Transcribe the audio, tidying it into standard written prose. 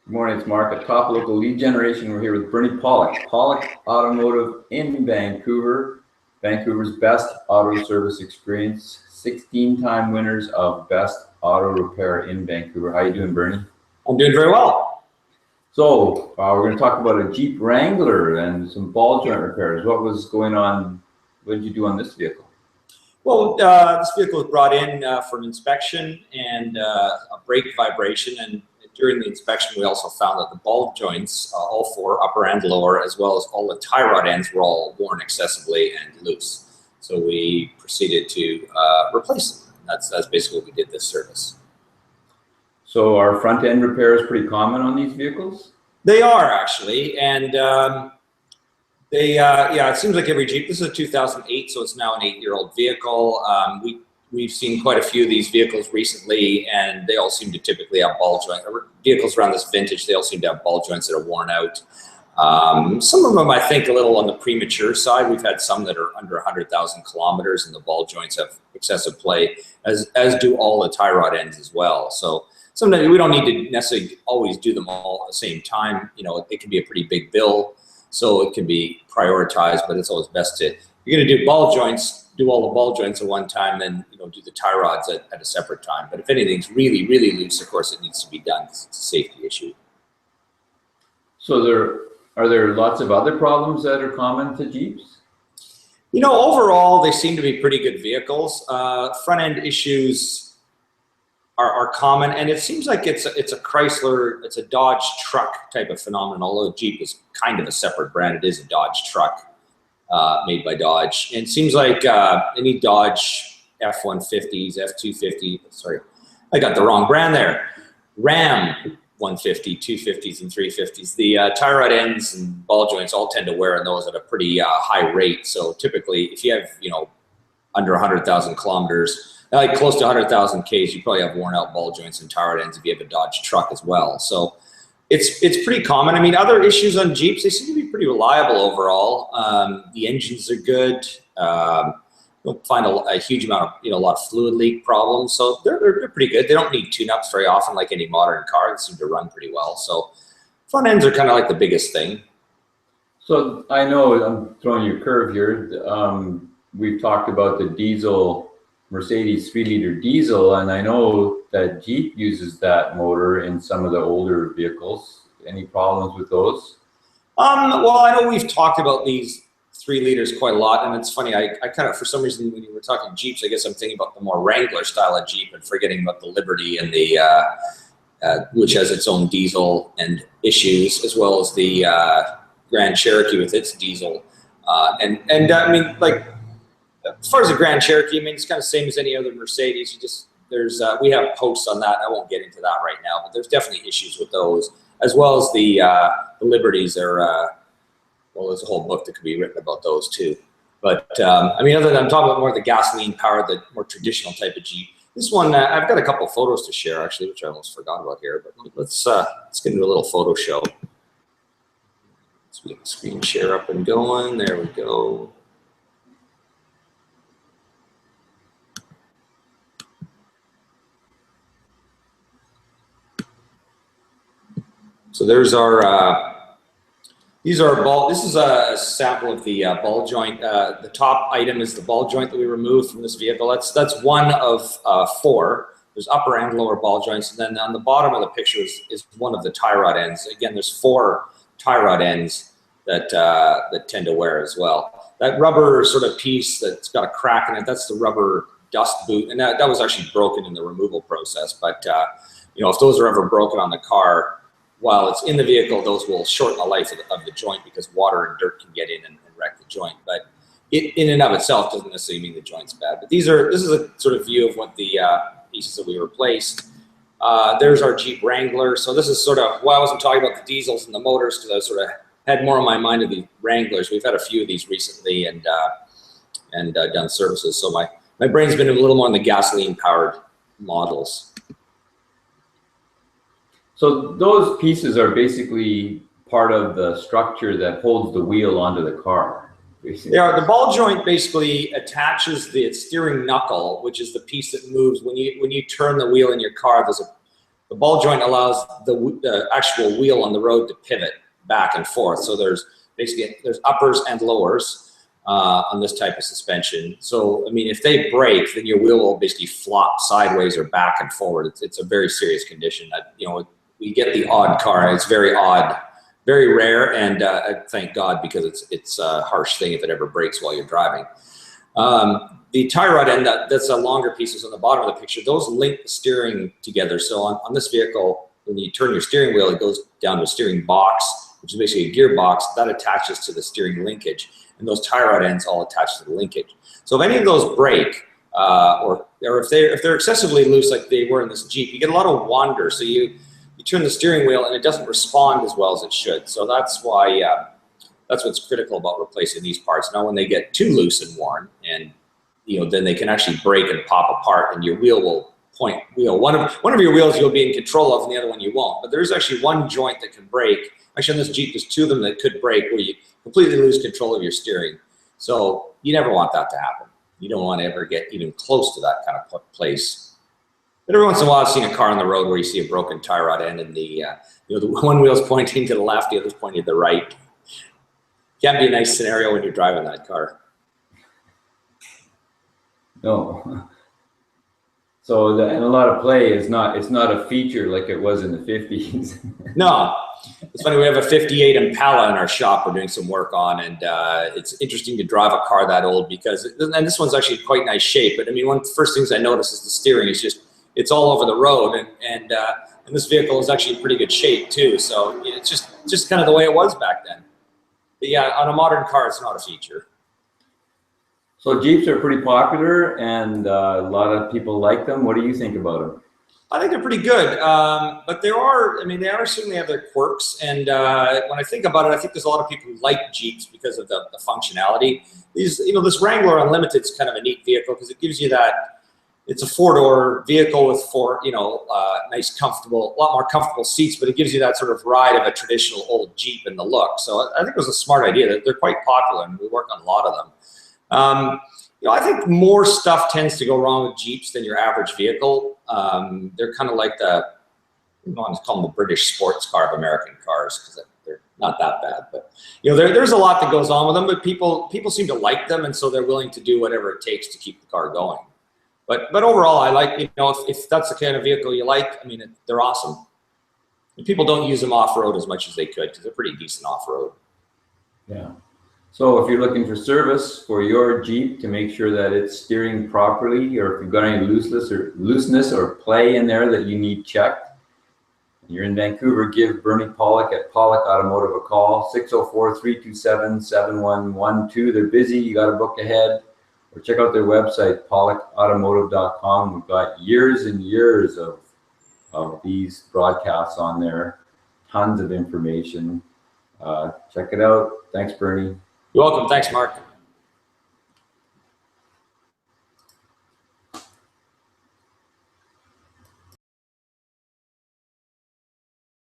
Good morning, it's Mark at Top Local Lead Generation. We're here with Bernie Pawlik. Pawlik Automotive in Vancouver. Vancouver's best auto service experience. 16-time winners of Best Auto Repair in Vancouver. How you doing, Bernie? I'm doing very well. So we're going to talk about a Jeep Wrangler and some ball joint repairs. What was going on? What did you do on this vehicle? Well, this vehicle was brought in for an inspection and a brake vibration, and during the inspection we also found that the ball joints, all four, upper and lower, as well as all the tie rod ends, were all worn excessively and loose. So we proceeded to replace them. That's basically what we did this service. So are front end repairs pretty common on these vehicles? They are, actually, and yeah, it seems like every Jeep. This is a 2008, so it's now an 8-year-old vehicle. We've seen quite a few of these vehicles recently, and they all seem to typically have ball joints. Vehicles around this vintage, they all seem to have ball joints that are worn out. Some of them, I think, a little on the premature side. We've had some that are under 100,000 kilometers, and the ball joints have excessive play, as do all the tie rod ends as well. So sometimes we don't need to necessarily always do them all at the same time. You know, it can be a pretty big bill, so it can be prioritized, but it's always best to, if you're going to do ball joints, do all the ball joints at one time, then do the tie rods at a separate time. But if anything's really, really loose, of course, it needs to be done because it's a safety issue. So are there lots of other problems that are common to Jeeps? Overall, they seem to be pretty good vehicles. Front end issues are common, and it seems like it's a Chrysler, it's a Dodge truck type of phenomenon. Although Jeep is kind of a separate brand, it is a Dodge truck made by Dodge. And it seems like any Dodge F-150s, F-250, sorry, I got the wrong brand there. Ram 150, 250s, and 350s. The tie rod ends and ball joints all tend to wear in those at a pretty high rate. So typically, if you have under 100,000 kilometers, like close to 100,000 Ks, you probably have worn out ball joints and tie rod ends if you have a Dodge truck as well. So it's pretty common. I mean, other issues on Jeeps, they seem to be pretty reliable overall. The engines are good. You don't find a huge amount of, a lot of fluid leak problems. So they're pretty good. They don't need tune-ups very often like any modern car. They seem to run pretty well. So front ends are kind of like the biggest thing. So I know I'm throwing you a curve here. We've talked about the diesel, Mercedes 3-liter diesel, and I know that Jeep uses that motor in some of the older vehicles. Any problems with those? Well, I know we've talked about these 3 liters quite a lot, and it's funny, I kind of, for some reason, when you were talking Jeeps, I guess I'm thinking about the more Wrangler style of Jeep and forgetting about the Liberty and the, which has its own diesel and issues, as well as the Grand Cherokee with its diesel. And I mean, like, as far as the Grand Cherokee, I mean, it's kind of the same as any other Mercedes. We have posts on that. I won't get into that right now, but there's definitely issues with those, as well as the Liberties are, well, there's a whole book that could be written about those too. But I mean, other than I'm talking about more the gasoline powered, the more traditional type of Jeep. This one, I've got a couple photos to share actually, which I almost forgot about here, but let's get into a little photo show. Let's get the screen share up and going. There we go. So there's our, this is a sample of the ball joint. The top item is the ball joint that we removed from this vehicle. That's one of 4. There's upper and lower ball joints. And then on the bottom of the picture is one of the tie rod ends. Again, there's 4 tie rod ends that tend to wear as well. That rubber sort of piece that's got a crack in it, that's the rubber dust boot. And that was actually broken in the removal process. But if those are ever broken on the car, while it's in the vehicle, those will shorten the life of the joint because water and dirt can get in and wreck the joint. But it, in and of itself, doesn't necessarily mean the joint's bad. But this is a sort of view of what the pieces that we replaced. There's our Jeep Wrangler. So this is sort of why I wasn't talking about the diesels and the motors, because I sort of had more on my mind of the Wranglers. We've had a few of these recently and done services. So my brain's been a little more on the gasoline-powered models. So those pieces are basically part of the structure that holds the wheel onto the car. Yeah, the ball joint basically attaches the steering knuckle, which is the piece that moves when you turn the wheel in your car. There's The ball joint allows the actual wheel on the road to pivot back and forth. So there's uppers and lowers on this type of suspension. So, I mean, if they break, then your wheel will basically flop sideways or back and forward. It's a very serious condition that, you know, we get the odd car. It's very odd, very rare, and thank God, because it's a harsh thing if it ever breaks while you're driving. The tie rod end, that's a longer pieces on the bottom of the picture. Those link the steering together. So on this vehicle, when you turn your steering wheel, it goes down to a steering box, which is basically a gearbox that attaches to the steering linkage. And those tie rod ends all attach to the linkage. So if any of those break, or if they're excessively loose like they were in this Jeep, you get a lot of wander. So you turn the steering wheel and it doesn't respond as well as it should. So that's why, that's what's critical about replacing these parts. Now, when they get too loose and worn, and you know, then they can actually break and pop apart, and your wheel will point. You know, one of your wheels you'll be in control of, and the other one you won't. But there's actually one joint that can break. Actually, on this Jeep, there's two of them that could break, where you completely lose control of your steering. So you never want that to happen. You don't want to ever get even close to that kind of place. But every once in a while, I've seen a car on the road where you see a broken tie rod end, and the one wheel's pointing to the left, the other's pointing to the right. Can't be a nice scenario when you're driving that car. No. So and a lot of play is it's not a feature like it was in the 50s. No. It's funny, we have a 58 Impala in our shop we're doing some work on, and it's interesting to drive a car that old because, and this one's actually quite nice shape, but I mean, one of the first things I notice is the steering is it's all over the road, and this vehicle is actually in pretty good shape too, so it's just kind of the way it was back then. But yeah, on a modern car, it's not a feature. So Jeeps are pretty popular, and a lot of people like them. What do you think about them? I think they're pretty good, but they certainly have their quirks. And when I think about it, I think there's a lot of people who like Jeeps because of the functionality. This Wrangler Unlimited is kind of a neat vehicle because it gives you that. It's a four-door vehicle with nice, comfortable, a lot more comfortable seats, but it gives you that sort of ride of a traditional old Jeep in the look. So I think it was a smart idea. They're quite popular, and we work on a lot of them. I think more stuff tends to go wrong with Jeeps than your average vehicle. They're kind of like I want to call them the British sports car of American cars because they're not that bad. But there's a lot that goes on with them. But people seem to like them, and so they're willing to do whatever it takes to keep the car going. But overall, I like if that's the kind of vehicle you like, I mean they're awesome. And people don't use them off road as much as they could because they're pretty decent off road. Yeah. So if you're looking for service for your Jeep to make sure that it's steering properly, or if you've got any looseness or play in there that you need checked, and you're in Vancouver, give Bernie Pawlik at Pawlik Automotive a call, 604-327-7112. They're busy, you got to book ahead, or check out their website, pawlikautomotive.com. We've got years and years of these broadcasts on there, tons of information. Check it out. Thanks, Bernie. You're welcome. Thanks, Mark.